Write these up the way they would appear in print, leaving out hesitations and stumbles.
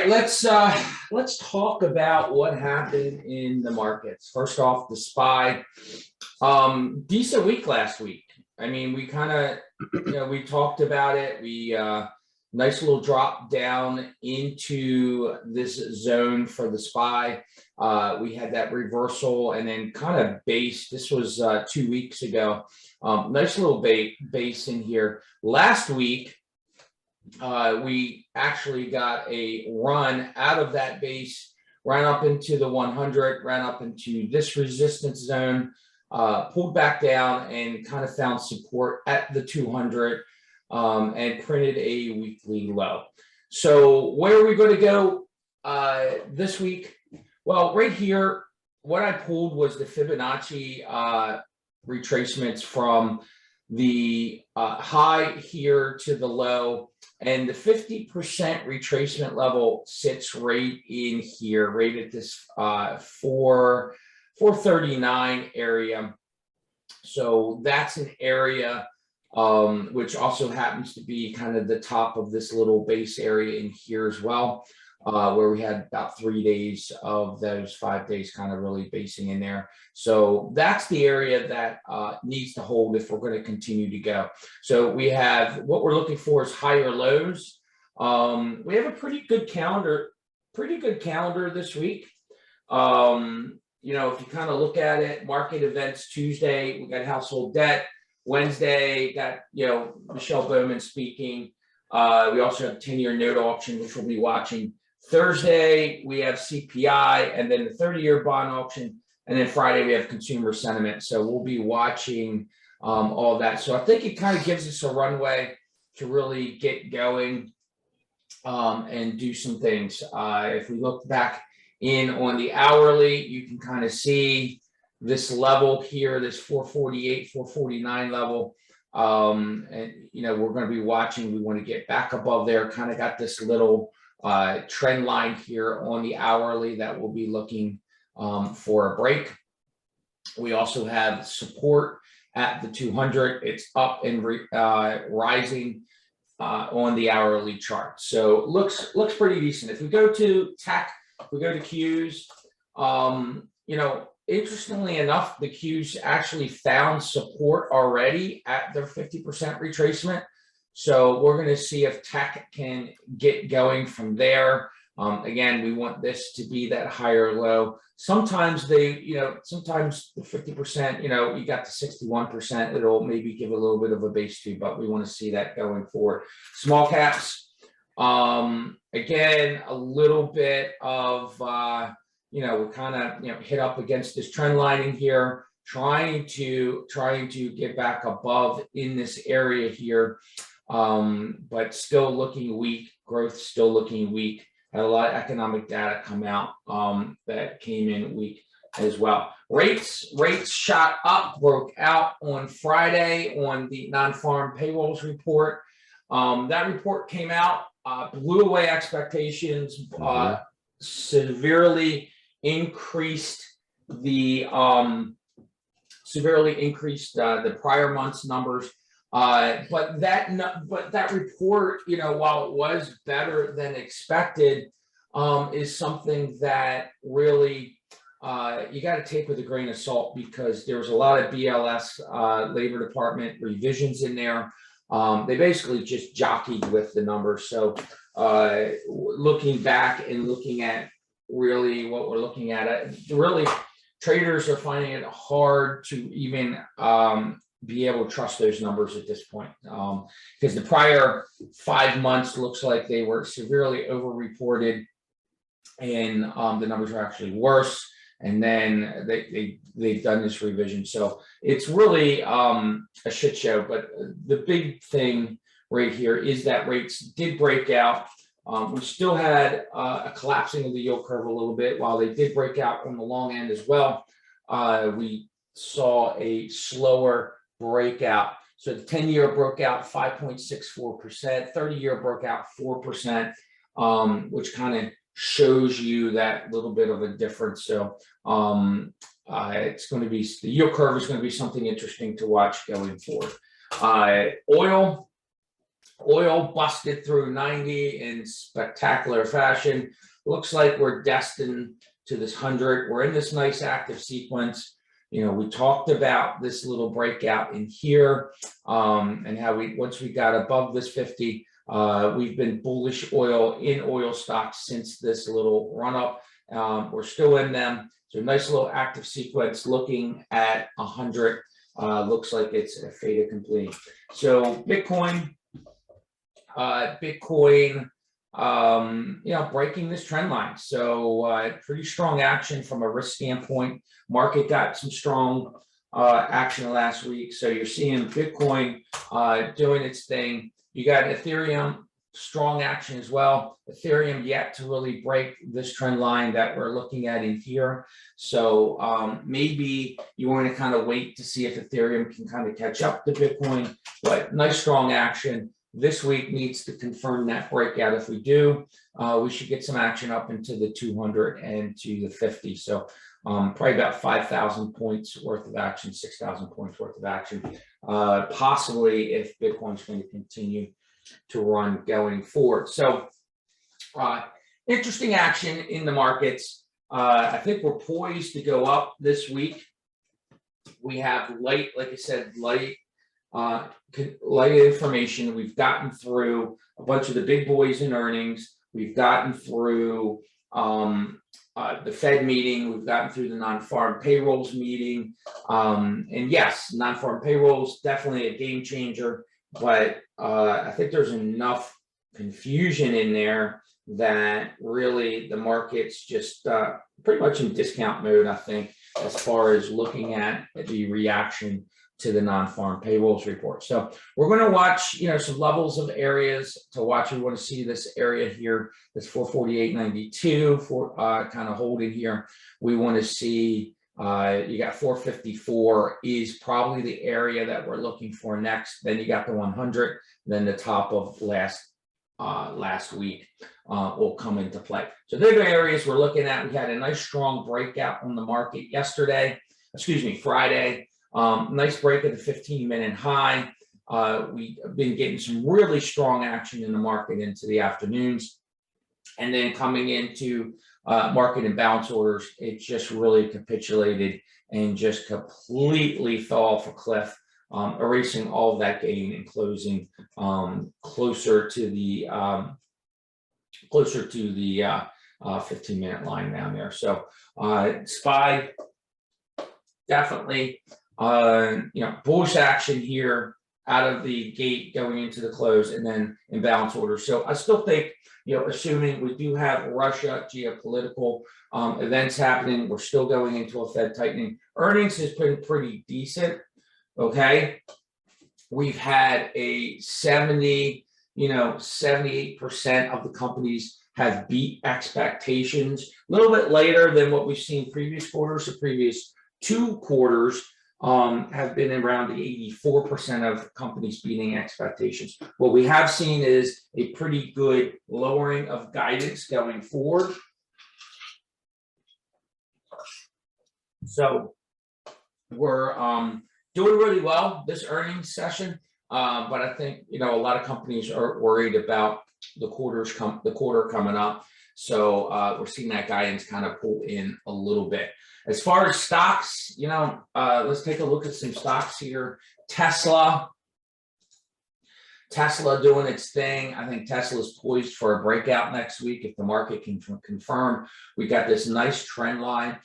right, let's talk about what happened in the markets. First off, the SPY, decent week last week. I mean, we kind of, we talked about it. We nice little drop down into this zone for the SPY. We had that reversal and then kind of base. This was 2 weeks ago. Nice little base in here. Last week, we actually got a run out of that base, ran up into the 100, ran up into this resistance zone, pulled back down and kind of found support at the 200 and printed a weekly low. So where are we going to go this week? Well, right here, what I pulled was the Fibonacci retracements from the high here to the low, and the 50% retracement level sits right in here, right at this 439 area. So that's an area which also happens to be kind of the top of this little base area in here as well, where we had about 3 days of those 5 days kind of really basing in there. So that's the area that needs to hold if we're going to continue to go. So we have, what we're looking for is higher lows. We have a pretty good calendar this week. If you kind of look at it, market events Tuesday, we got household debt. Wednesday, got, Michelle Bowman speaking. We also have 10-year note auction, which we'll be watching. Thursday, we have CPI, and then the 30-year bond auction. And then Friday, we have consumer sentiment. So we'll be watching all of that. So I think it kind of gives us a runway to really get going and do some things. If we look back in on the hourly, you can kind of see this level here, this 448, 449 level. And, we're going to be watching. We want to get back above there. Kind of got this little trend line here on the hourly that we'll be looking for a break. We also have support at the 200. It's up and rising on the hourly chart. So looks pretty decent. If we go to tech, if we go to Qs, interestingly enough, the Qs actually found support already at their 50% retracement. So we're going to see if tech can get going from there. Again, we want this to be that higher low. Sometimes sometimes the 50%, you got the 61%, it'll maybe give a little bit of a base too, but we want to see that going forward. Small caps, again, a little bit of, we're kind of, hit up against this trend line in here, trying to get back above in this area here, but still looking weak. Growth still looking weak. Had a lot of economic data come out that came in weak as well. Rates shot up, broke out on Friday on the non-farm payrolls report. That report came out, blew away expectations, severely increased the prior month's numbers. But that report, while it was better than expected, is something that really you got to take with a grain of salt, because there was a lot of BLS Labor Department revisions in there. They basically just jockeyed with the numbers. So looking back and looking at really what we're looking at, really traders are finding it hard to even be able to trust those numbers at this point, because the prior 5 months looks like they were severely overreported, and the numbers are actually worse. And then they've done this revision, so it's really a shit show. But the big thing right here is that rates did break out. We still had a collapsing of the yield curve a little bit. While they did break out on the long end as well, we saw a slower breakout. So the 10-year broke out 5.64%, 30-year broke out 4%, which kind of shows you that little bit of a difference. So it's going to be, the yield curve is going to be something interesting to watch going forward. Oil, Oil busted through 90 in spectacular fashion. Looks like we're destined to this 100. We're in this nice active sequence. You know, we talked about this little breakout in here, and how once we got above this 50, we've been bullish in oil stocks since this little run up. We're still in them. So nice little active sequence looking at 100. Looks like it's a fait accompli. So Bitcoin, you know, breaking this trend line. So pretty strong action from a risk standpoint. Market got some strong action last week. So you're seeing Bitcoin doing its thing. You got Ethereum, strong action as well. Ethereum yet to really break this trend line that we're looking at in here. So maybe you want to kind of wait to see if Ethereum can kind of catch up to Bitcoin, but nice strong action. This week needs to confirm that breakout. If we do, we should get some action up into the 200 and to the 50. So probably about 5,000 points worth of action, 6,000 points worth of action, possibly if Bitcoin's going to continue to run going forward. So interesting action in the markets. I think we're poised to go up this week. We have like I said, light information. We've gotten through a bunch of the big boys in earnings. We've gotten through the Fed meeting. We've gotten through the non-farm payrolls meeting. And yes, non-farm payrolls, definitely a game changer. But I think there's enough confusion in there that really the market's just pretty much in discount mode, I think, as far as looking at the reaction to the non-farm payrolls report. So we're going to watch, you know, some levels of areas to watch. We want to see this area here, this 448.92 for kind of holding here. We want to see you got 454 is probably the area that we're looking for next. Then you got the 100, then the top of last week will come into play. So they're the areas we're looking at. We had a nice strong breakout on the market Friday. Nice break of the 15-minute high. We've been getting some really strong action in the market into the afternoons. And then coming into market imbalance orders, it just really capitulated and just completely fell off a cliff, erasing all of that gain and closing closer to the 15-minute line down there. So SPY definitely you know, bullish action here out of the gate going into the close, and then imbalance order. So I still think, you know, assuming we do have Russia geopolitical events happening, we're still going into a Fed tightening. Earnings has been pretty decent. Okay, we've had a 78% of the companies have beat expectations, a little bit later than what we've seen previous quarters. The previous 2 quarters have been around the 84% of companies beating expectations. What we have seen is a pretty good lowering of guidance going forward. So we're doing really well this earnings session, but I think, you know, a lot of companies are worried about the quarter coming up. So we're seeing that guidance kind of pull in a little bit. As far as stocks, you know, let's take a look at some stocks here. Tesla doing its thing. I think Tesla is poised for a breakout next week if the market can confirm. We got this nice trend line.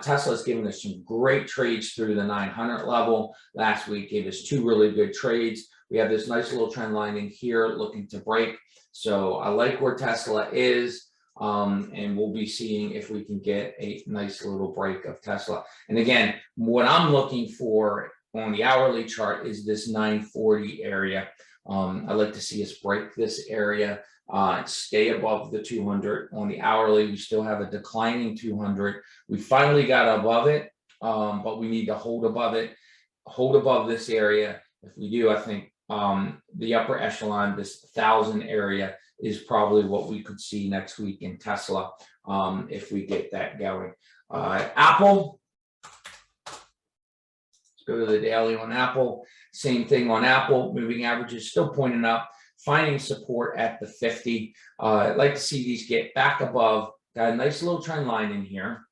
Tesla's given us some great trades through the 900 level. Last week gave us 2 really good trades. We have this nice little trend line in here looking to break. So I like where Tesla is. And we'll be seeing if we can get a nice little break of Tesla. And again, what I'm looking for on the hourly chart is this 940 area. I'd like to see us break this area, stay above the 200 on the hourly. We still have a declining 200. We finally got above it, but we need to hold above it, hold above this area. If we do, I think the upper echelon, this 1,000 area, is probably what we could see next week in Tesla if we get that going. Apple, let's go to the daily on Apple. Same thing on Apple. Moving averages still pointing up. finding support at the 50. I'd like to see these get back above. Got a nice little trend line in here.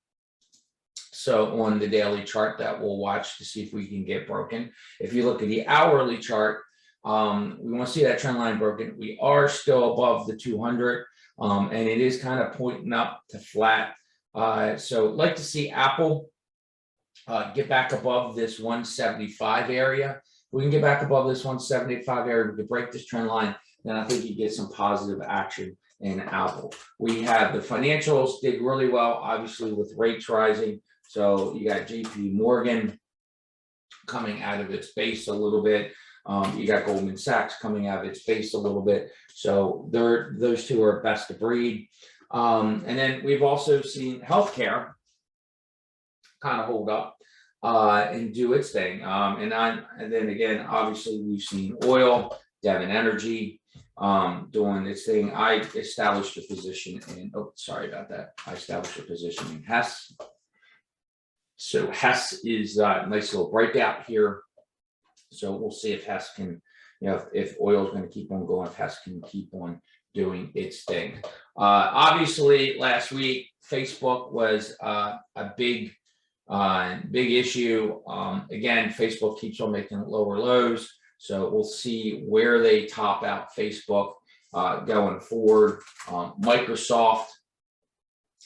So on the daily chart that we'll watch to see if we can get broken. If you look at the hourly chart, we want to see that trend line broken. We are still above the 200, and it is kind of pointing up to flat. So like to see Apple get back above this 175 area. If we can get back above this 175 area, we can break this trend line, then I think you get some positive action in Apple. We have the financials did really well, obviously with rates rising. So you got JP Morgan coming out of its base a little bit. You got Goldman Sachs coming out of its base a little bit. So those two are best of breed. And then we've also seen healthcare kind of hold up and do its thing. And then again, obviously we've seen oil, Devon Energy doing its thing. I established a position in, oh, sorry about that. I established a position in Hess. So Hess is a nice little breakout here. So we'll see if Hess can, if oil is going to keep on going, if Hess can keep on doing its thing. Obviously, last week, Facebook was a big issue. Again, Facebook keeps on making lower lows. So we'll see where they top out Facebook going forward. Microsoft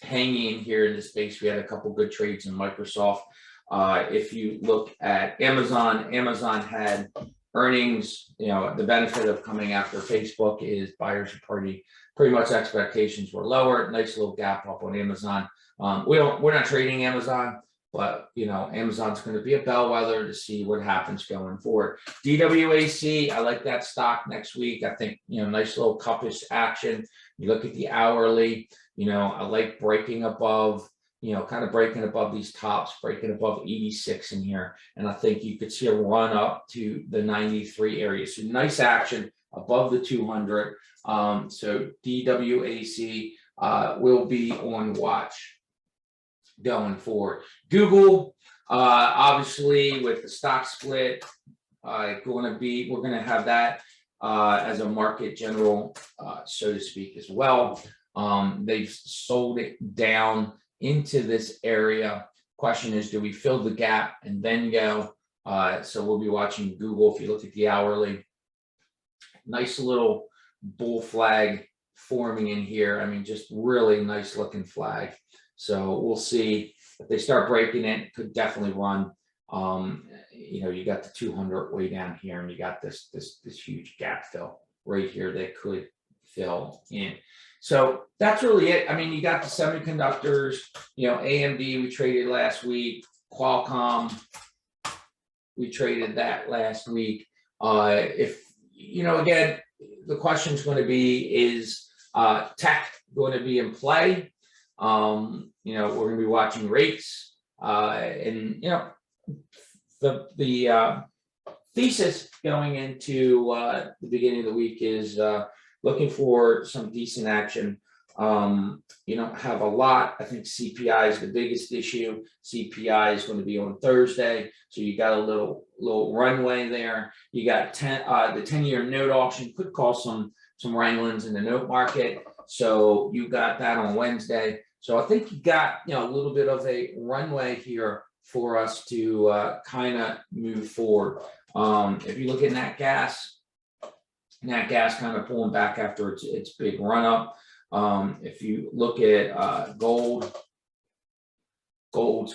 hanging in here in this space. We had a couple good trades in Microsoft. If you look at Amazon, Amazon had earnings. The benefit of coming after Facebook is buyers are pretty much expectations were lower. Nice little gap up on Amazon. We're not trading Amazon, but Amazon's going to be a bellwether to see what happens going forward. DWAC, I like that stock next week. I think nice little cupish action. You look at the hourly. I like breaking above. Kind of breaking above these tops, breaking above 86 in here. And I think you could see a run up to the 93 area. So nice action above the 200. So DWAC will be on watch going forward. Google, obviously with the stock split, we're going to have that as a market general, so to speak, as well. They've sold it down into this area. Question is, do we fill the gap and then go? So we'll be watching Google. If you look at the hourly, nice little bull flag forming in here. I mean, just really nice looking flag. So we'll see if they start breaking it. Could definitely run. You got the 200 way down here, and you got this huge gap fill right here that could fill in. So that's really it. I mean, you got the semiconductors, AMD we traded last week, Qualcomm, we traded that last week. If, again, the question is going to be, is tech going to be in play? We're going to be watching rates and, the thesis going into the beginning of the week is looking for some decent action. You don't have a lot. I think CPI is the biggest issue. CPI is going to be on Thursday, so you got a little runway there. You got the 10-year note auction could cause some wranglings in the note market. So you got that on Wednesday. So I think you got a little bit of a runway here for us to kind of move forward. If you look at nat gas kind of pulling back after its big run up. If you look at gold's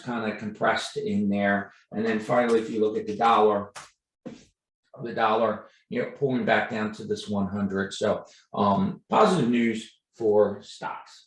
kind of compressed in there. And then finally, if you look at the dollar, pulling back down to this 100. So positive news for stocks.